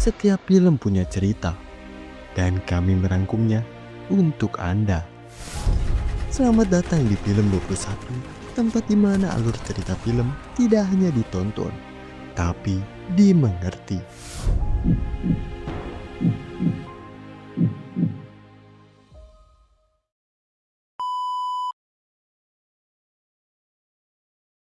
Setiap film punya cerita, dan kami merangkumnya untuk Anda. Selamat datang di Film 21, tempat di mana alur cerita film tidak hanya ditonton, tapi dimengerti.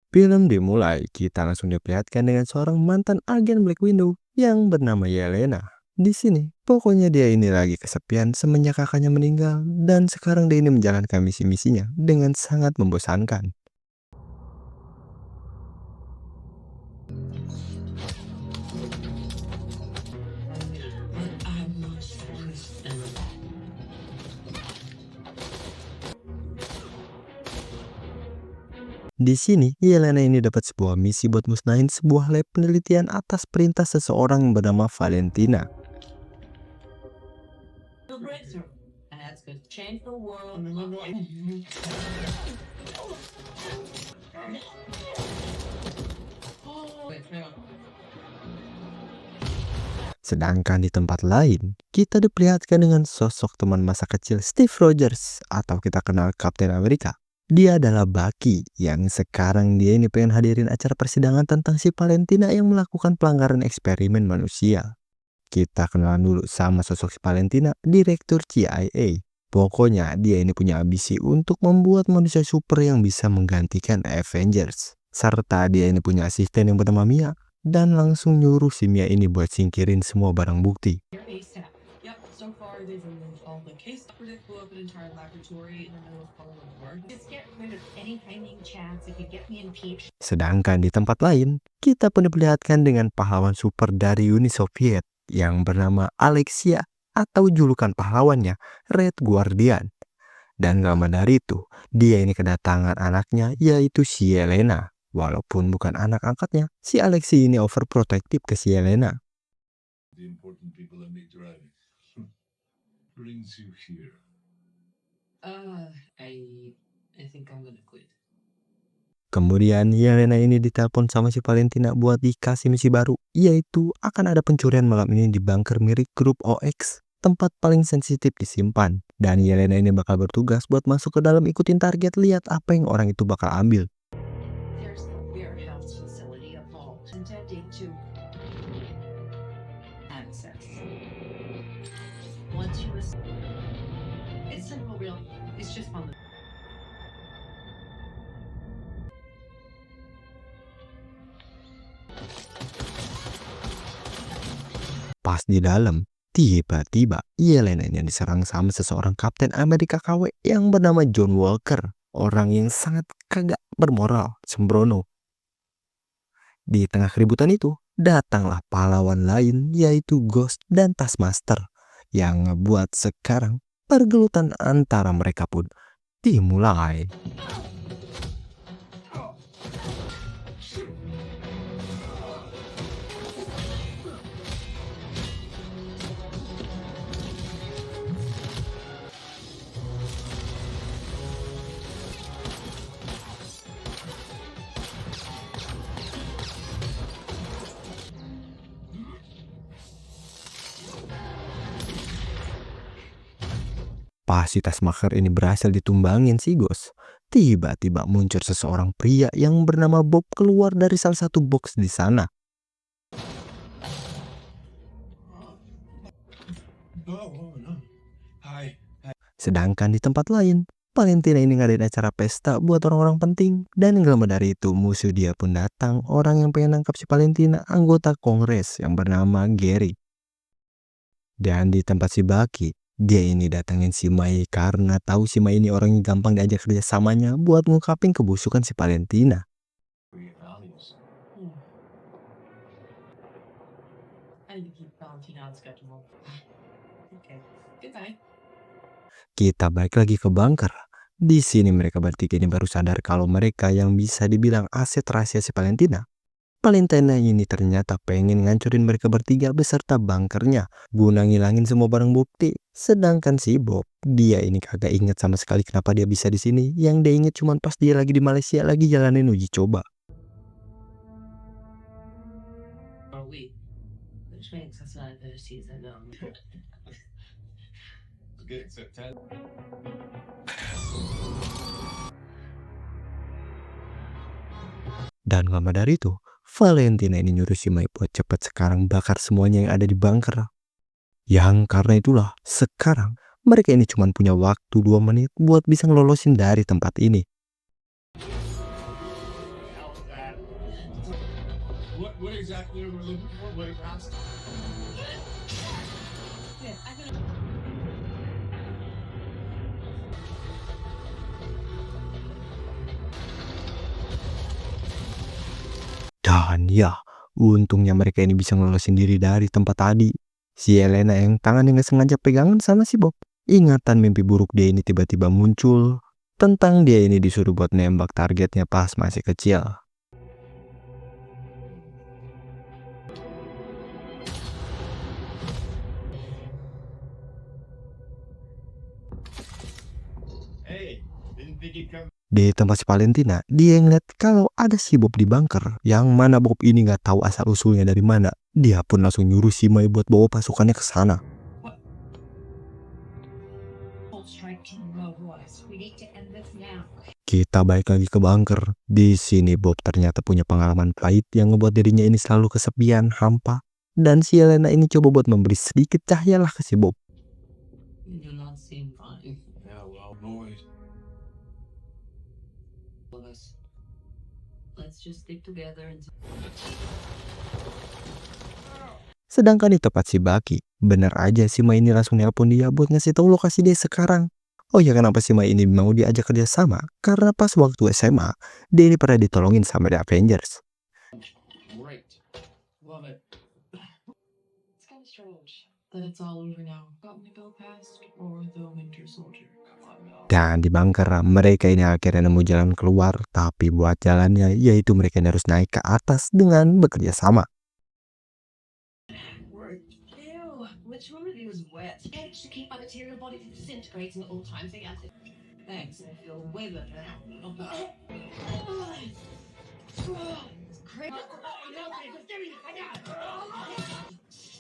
Film dimulai, kita langsung diperlihatkan dengan seorang mantan agen Black Widow yang bernama Yelena. Di sini, pokoknya dia ini lagi kesepian semenjak kakaknya meninggal, dan sekarang dia ini menjalankan misi-misinya dengan sangat membosankan. Di sini, Yelena ini dapat sebuah misi buat musnahin sebuah lab penelitian atas perintah seseorang yang bernama Valentina. Sedangkan di tempat lain, kita diperlihatkan dengan sosok teman masa kecil Steve Rogers atau kita kenal Captain America. Dia adalah Bucky yang sekarang dia ini pengen hadirin acara persidangan tentang si Valentina yang melakukan pelanggaran eksperimen manusia. Kita kenalan dulu sama sosok si Valentina, Direktur CIA. Pokoknya dia ini punya ambisi untuk membuat manusia super yang bisa menggantikan Avengers. Serta dia ini punya asisten yang bernama Mia, dan langsung nyuruh si Mia ini buat singkirin semua barang bukti. Sedangkan di tempat lain, kita pun diperlihatkan dengan pahlawan super dari Uni Soviet yang bernama Alexia atau julukan pahlawannya Red Guardian. Dan gak lama dari itu, dia ini kedatangan anaknya yaitu si Yelena. Walaupun bukan anak angkatnya, si Alexi ini overprotective ke si Yelena. Kemudian Yelena ini ditelepon sama si Valentina buat dikasih misi baru, yaitu akan ada pencurian malam ini di bunker milik grup OX, tempat paling sensitif disimpan. Dan Yelena ini bakal bertugas buat masuk ke dalam ikutin target, lihat apa yang orang itu bakal ambil. Pas di dalam, tiba-tiba Yelena ini diserang sama seseorang Kapten Amerika KW yang bernama John Walker. Orang yang sangat kagak bermoral, sembrono. Di tengah keributan itu, datanglah pahlawan lain yaitu Ghost dan Taskmaster yang ngebuat sekarang pergelutan antara mereka pun dimulai. Pas si Taskmaster ini berhasil ditumbangin si Ghost, tiba-tiba muncul seseorang pria yang bernama Bob keluar dari salah satu box di sana. Sedangkan di tempat lain, Valentina ini ngadain acara pesta buat orang-orang penting. Dan gak lama dari itu, musuh dia pun datang, orang yang pengen nangkap si Valentina, anggota Kongres yang bernama Gary. Dan di tempat si Bucky, dia ini datangin si Mai karena tahu si Mai ini orang yang gampang diajak kerjasamanya buat ngungkapin kebusukan si Valentina. Kita balik lagi ke bunker. Di sini mereka bertiga ini baru sadar kalau mereka yang bisa dibilang aset rahasia si Valentina. Valentina ini ternyata pengen ngancurin mereka bertiga beserta bunkernya, guna ngilangin semua barang bukti. Sedangkan si Bob, dia ini kagak inget sama sekali kenapa dia bisa di sini. Yang dia inget cuma pas dia lagi di Malaysia lagi jalanin uji coba. which makes us liabilities alone. Dan gak lama dari itu, Valentina ini nyuruh si Mai buat cepet sekarang bakar semuanya yang ada di bunker. Yang karena itulah, sekarang mereka ini cuma punya waktu 2 menit buat bisa ngelolosin dari tempat ini. Dan ya, untungnya mereka ini bisa ngelolosin diri dari tempat tadi. Si Elena yang tangannya nggak sengaja pegangan sama si Bob. Ingatan mimpi buruk dia ini tiba-tiba muncul tentang dia ini disuruh buat nembak targetnya pas masih kecil. Di tempat si Valentina, dia ngeliat kalau ada si Bob di bunker, yang mana Bob ini nggak tahu asal usulnya dari mana. Dia pun langsung nyuruh si Mai buat bawa pasukannya ke sana. Kita balik lagi ke bunker. Di sini Bob ternyata punya pengalaman pahit yang ngebuat dirinya ini selalu kesepian, hampa. Dan si Elena ini coba buat memberi sedikit cahaya lah ke si Bob. You do not seem fine. Yeah, well, boys. All of us. Let's just stick together and Sedangkan di tempat si Baki, bener aja si Mai ini langsung nelpon dia buat ngasih tahu lokasi dia sekarang. Oh ya, kenapa si Mai ini mau diajak kerja sama? Karena pas waktu SMA, dia ini pernah ditolongin sama The Avengers. Great. Love it. it's kind of strange that it's all over now. Got me go past or the Winter Soldier. Dan di bunker mereka ini akhirnya nemu jalan keluar, tapi buat jalannya yaitu mereka ini harus naik ke atas dengan bekerja sama. Ew, which one of you is wet? Eggs to keep my material body from disintegrating at all times. Thanks, I feel way better now. It's crazy.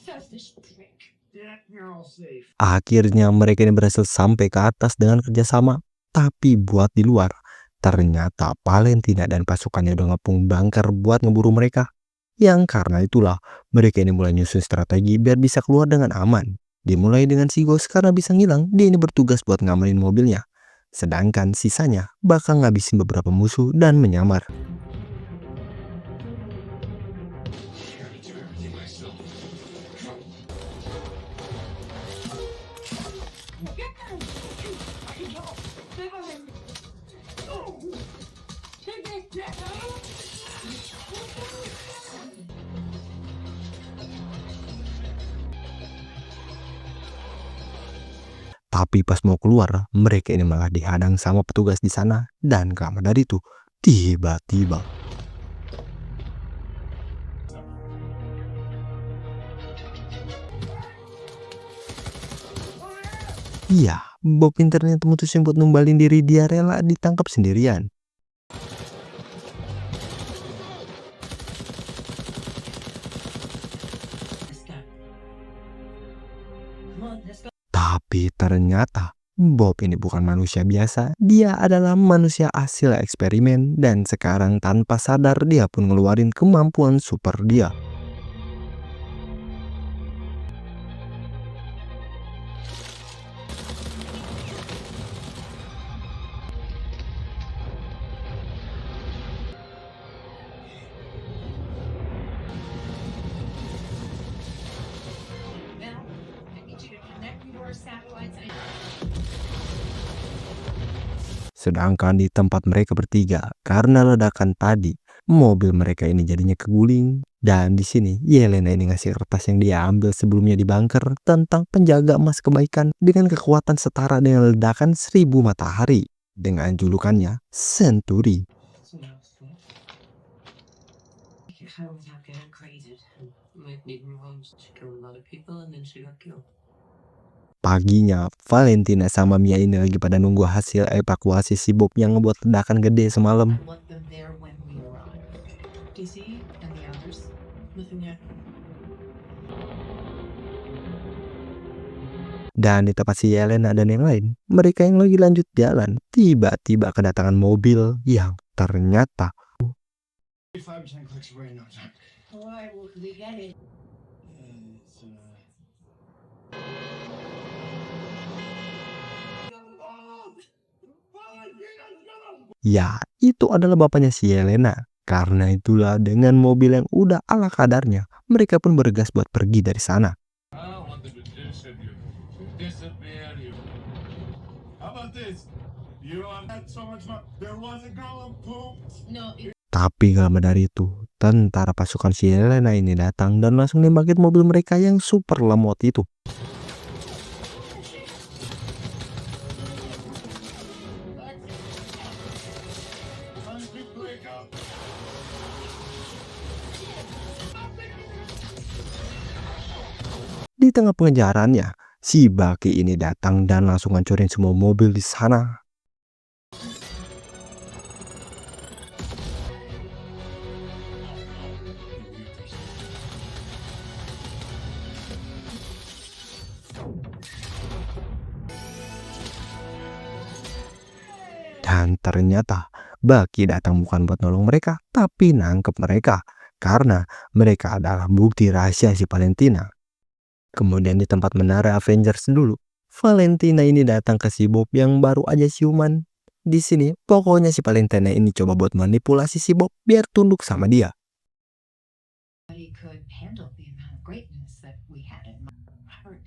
Selfish prick. Yeah, you're all safe. Akhirnya mereka ini berhasil sampai ke atas dengan kerjasama. Tapi buat di luar, ternyata Valentina dan pasukannya udah ngepung bunker buat ngeburu mereka. Yang karena itulah, mereka ini mulai nyusun strategi biar bisa keluar dengan aman. Dimulai dengan si Ghost karena bisa ngilang, dia ini bertugas buat ngamanin mobilnya. Sedangkan sisanya bakal ngabisin beberapa musuh dan menyamar. Tapi pas mau keluar, mereka ini malah dihadang sama petugas di sana. Dan gak lama dari itu, tiba-tiba iya, Bob internet mutusin buat numbalin diri, dia rela ditangkap sendirian. This guy. Come on, let's go. Tapi ternyata Bob ini bukan manusia biasa, dia adalah manusia hasil eksperimen dan sekarang tanpa sadar dia pun ngeluarin kemampuan super dia. Now, I need you to connect your satellites and Sedangkan di tempat mereka bertiga, karena ledakan tadi, mobil mereka ini jadinya keguling. Dan di sini, Yelena ini ngasih kertas yang dia ambil sebelumnya di bunker tentang penjaga emas kebaikan dengan kekuatan setara dengan ledakan 1000 matahari. Dengan julukannya Century. I was not getting created. Might need revenge. She killed a lot of people and then she got killed. Paginya, Valentina sama Mia ini lagi pada nunggu hasil evakuasi si Bob yang ngebuat ledakan gede semalam. I want them there when we arrive. DC and the others. Nothing yet. Dan di tempat si Yelena dan yang lain, mereka yang lagi lanjut jalan, tiba-tiba kedatangan mobil yang ternyata 5% clicks away no time. Why would we get it? It's, ya itu adalah bapaknya si Yelena. Karena itulah dengan mobil yang udah ala kadarnya, mereka pun bergegas buat pergi dari sana. I don't want them to disappear. Disappear you. How about this? You had so much fun. There was a girl who pooped. No, Tapi gak lama dari itu, tentara pasukan si Yelena ini datang dan langsung nembakin mobil mereka yang super lemot itu. Time to break up. Di tengah pengejarannya, si Baki ini datang dan langsung ngancurin semua mobil di sana. Dan ternyata Baki datang bukan buat nolong mereka, tapi nangkep mereka. Karena mereka adalah bukti rahasia si Valentina. Kemudian di tempat menara Avengers dulu, Valentina ini datang ke si Bob yang baru aja siuman. Di sini, pokoknya si Valentina ini coba buat manipulasi si Bob biar tunduk sama dia. nobody could handle the amount of greatness that we had in my heart.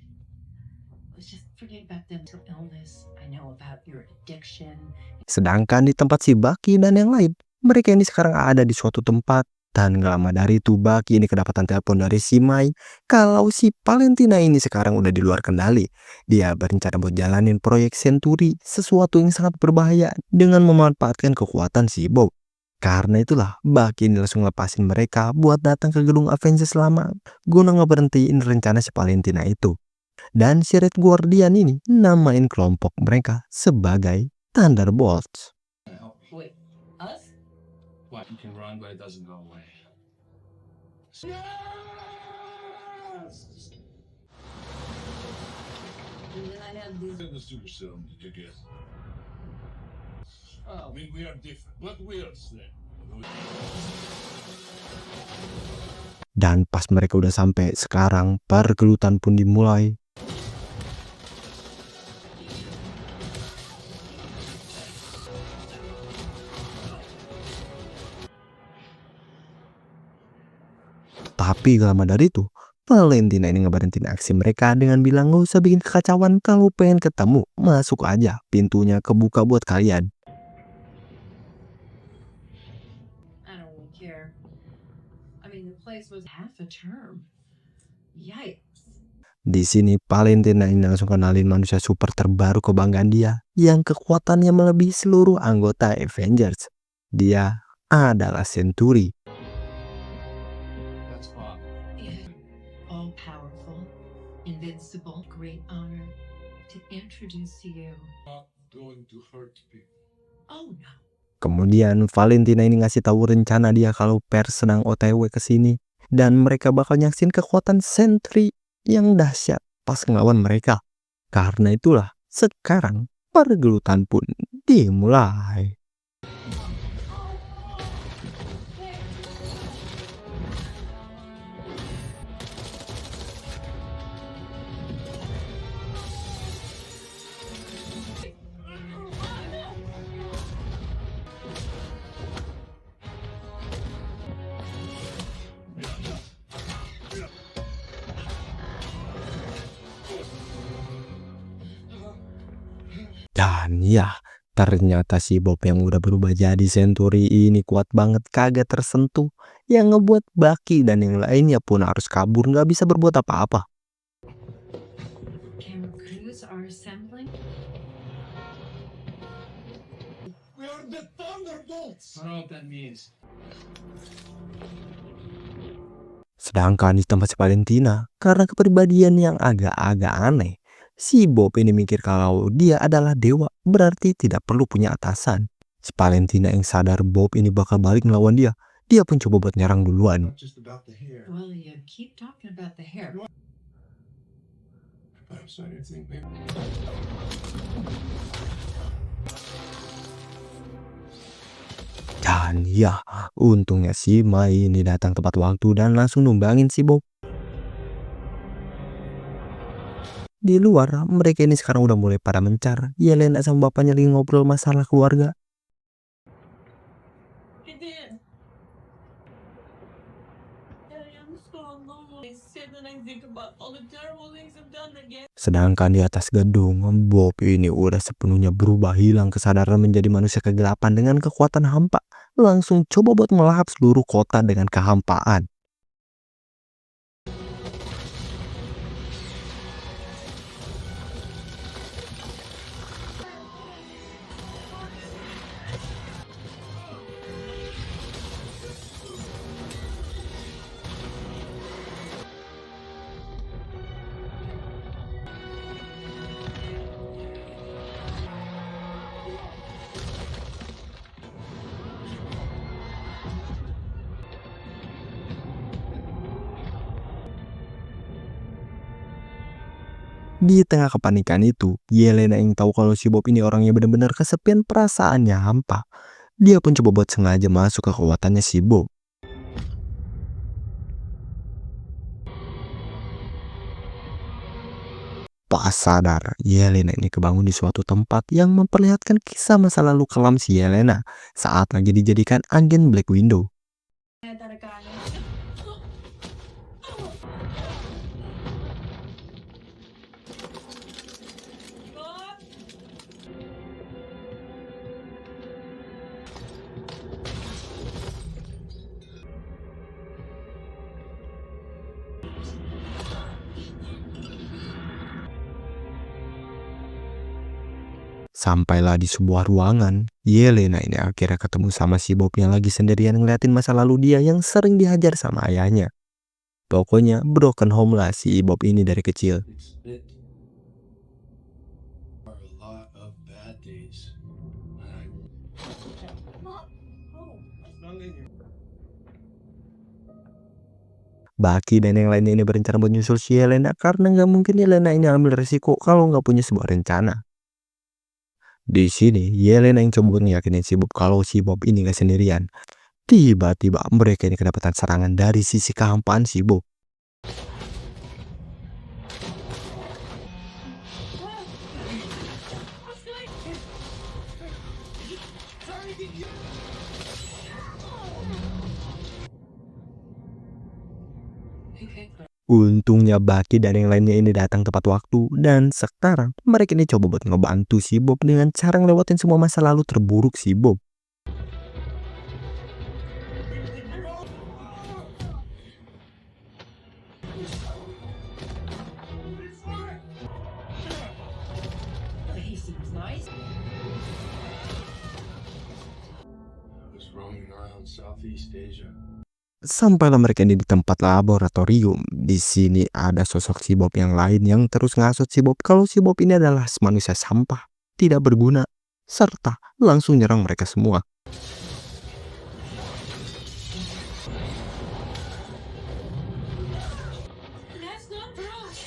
Let's just forget about the mental illness. I know about your addiction. Sedangkan di tempat si Baki dan yang lain, mereka ini sekarang ada di suatu tempat. Dan gak lama dari itu Baki ini kedapatan telepon dari si Mai kalau si Valentina ini sekarang udah di luar kendali. Dia berencana buat jalanin proyek Century, sesuatu yang sangat berbahaya dengan memanfaatkan kekuatan si Bob. Karena itulah Baki ini langsung lepasin mereka buat datang ke gedung Avengers lama guna ngeberhentiin rencana si Valentina itu. Dan si Red Guardian ini namain kelompok mereka sebagai Thunderbolts. Wait, us? What? You can run, but it doesn't go away. Yes! And then I have these. The super serum, did you guess? I mean, we are different, but we are the same. Dan pas mereka udah sampai sekarang, pergelutan pun dimulai. Tapi gak lama dari itu, Valentina ini ngeberhentiin aksi mereka dengan bilang gak usah bikin kekacauan, kalau pengen ketemu, masuk aja, pintunya kebuka buat kalian. I don't really care. I mean, the place was half a term. Yikes. Di sini Valentina ini langsung kenalin manusia super terbaru kebanggaan dia, yang kekuatannya melebihi seluruh anggota Avengers. Dia adalah Century. That's fine. Yeah. All powerful, invincible, great honor to introduce you. Not going to hurt people. Oh no. Kemudian Valentina ini ngasih tahu rencana dia kalau pers sedang OTW ke sini dan mereka bakal nyaksin kekuatan Sentry yang dahsyat pas ngelawan mereka. Karena itulah sekarang pergelutan pun dimulai. Dan ya, ternyata si Bob yang udah berubah jadi Century ini kuat banget, kagak tersentuh. Yang ngebuat Bucky dan yang lainnya pun harus kabur, gak bisa berbuat apa-apa. Camera crews are assembling. We are the Thunderbolts! I don't know what that means. Sedangkan di tempat si Valentina, karena kepribadian yang agak-agak aneh, si Bob ini mikir kalau dia adalah dewa, berarti tidak perlu punya atasan. Si Valentina yang sadar Bob ini bakal balik melawan dia, dia pun coba buat nyerang duluan. Not just about the hair. Well, you keep talking about the hair. So you think maybe Dan ya, untungnya si Mai ini datang tepat waktu dan langsung numbangin si Bob. Di luar, mereka ini sekarang udah mulai pada mencar. Yelena sama bapaknya lagi ngobrol masalah keluarga. I did. Daddy, I'm so alone. I sit and I think about all the terrible things I've done again. Sedangkan di atas gedung, Bob ini udah sepenuhnya berubah, hilang kesadaran menjadi manusia kegelapan dengan kekuatan hampa. Langsung coba buat melahap seluruh kota dengan kehampaan. Di tengah kepanikan itu, Yelena yang tahu kalau si Bob ini orangnya benar-benar kesepian, perasaannya hampa. Dia pun coba buat sengaja masuk ke kekuatannya si Bob. Pas sadar, Yelena ini kebangun di suatu tempat yang memperlihatkan kisah masa lalu kelam si Yelena saat lagi dijadikan agen Black Widow. Sampailah di sebuah ruangan, Yelena ini akhirnya ketemu sama si Bob yang lagi sendirian ngeliatin masa lalu dia yang sering dihajar sama ayahnya. Pokoknya broken home lah si Bob ini dari kecil. it are a lot of bad days. Baki dan yang lainnya ini berencana buat nyusul si Yelena karena nggak mungkin Yelena ini ambil resiko kalau nggak punya sebuah rencana. Di sini, Yelena yang coba ngeyakinin si Bob kalau si Bob ini gak sendirian. Tiba-tiba mereka ini kedapatan serangan dari sisi kehampaan si Bob. Untungnya Baki dan yang lainnya ini datang tepat waktu dan sekarang mereka ini coba buat ngebantu si Bob dengan cara ngelewatin semua masa lalu terburuk si Bob. He seems nice. I was roaming around Southeast Asia. Sampailah mereka ini di tempat laboratorium. Di sini ada sosok si Bob yang lain yang terus ngasut si Bob kalau si Bob ini adalah manusia sampah, tidak berguna, serta langsung nyerang mereka semua. That's not for us.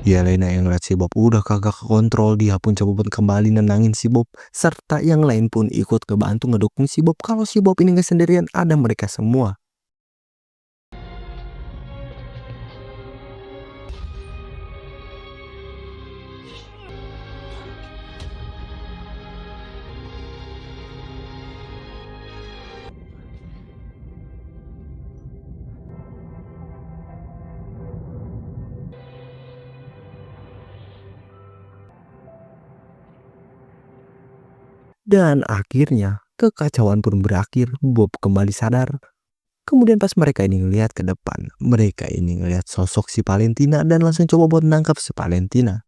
Yelena yang ngeliat si Bob udah kagak kekontrol, dia pun coba buat kembali nenangin si Bob. Serta yang lain pun ikut kebantu ngedukung si Bob kalau si Bob ini gak sendirian, ada mereka semua. Dan akhirnya kekacauan pun berakhir, Bob kembali sadar. Kemudian pas mereka ini ngeliat ke depan, mereka ini ngeliat sosok si Valentina dan langsung coba buat nangkap si Valentina.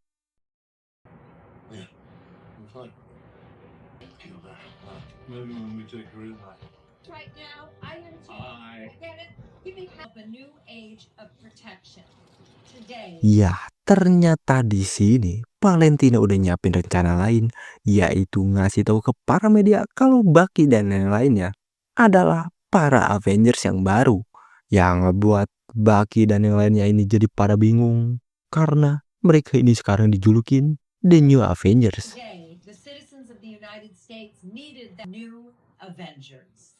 I'm fine. Kill that. Maybe when we take a red light. Right now, I understand. I Get it? We may have a new age of protection. Today, Ya, ternyata di sini Valentina udah nyiapin rencana lain, yaitu ngasih tahu ke para media kalau Bucky dan yang lainnya adalah para Avengers yang baru. Yang ngebuat Bucky dan yang lainnya ini jadi pada bingung karena mereka ini sekarang dijulukin The New Avengers. today, the citizens of the United States needed the new Avengers.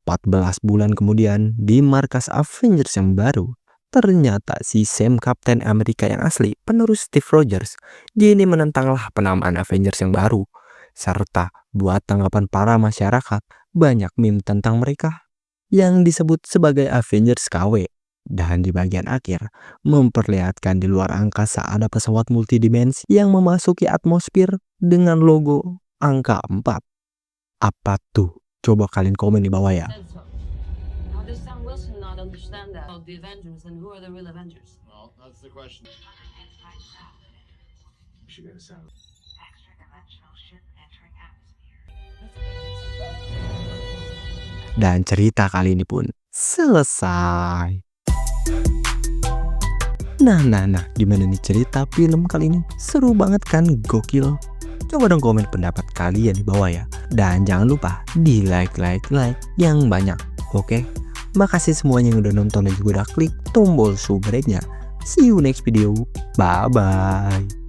14 bulan kemudian, di markas Avengers yang baru, ternyata si Sam Captain America yang asli, penerus Steve Rogers, dia ini menentanglah penamaan Avengers yang baru. Serta buat tanggapan para masyarakat, banyak meme tentang mereka yang disebut sebagai Avengers KW. Dan di bagian akhir, memperlihatkan di luar angkasa ada pesawat multidimensi yang memasuki atmosfer dengan logo angka 4. Apa tuh? Coba kalian komen di bawah ya. Said so. How does Sam Wilson not understand that? About the Avengers and who are the real Avengers? Well, that's the question. We should get a sound. Extra-dimensional ship entering atmosphere. Dan cerita kali ini pun selesai. Nah, gimana nih cerita film kali ini? Seru banget kan? Gokil. Coba dong komen pendapat kalian di bawah ya. Dan jangan lupa di like yang banyak. Oke? Makasih semuanya yang udah nonton dan juga udah klik tombol subscribe-nya. See you next video. Bye-bye.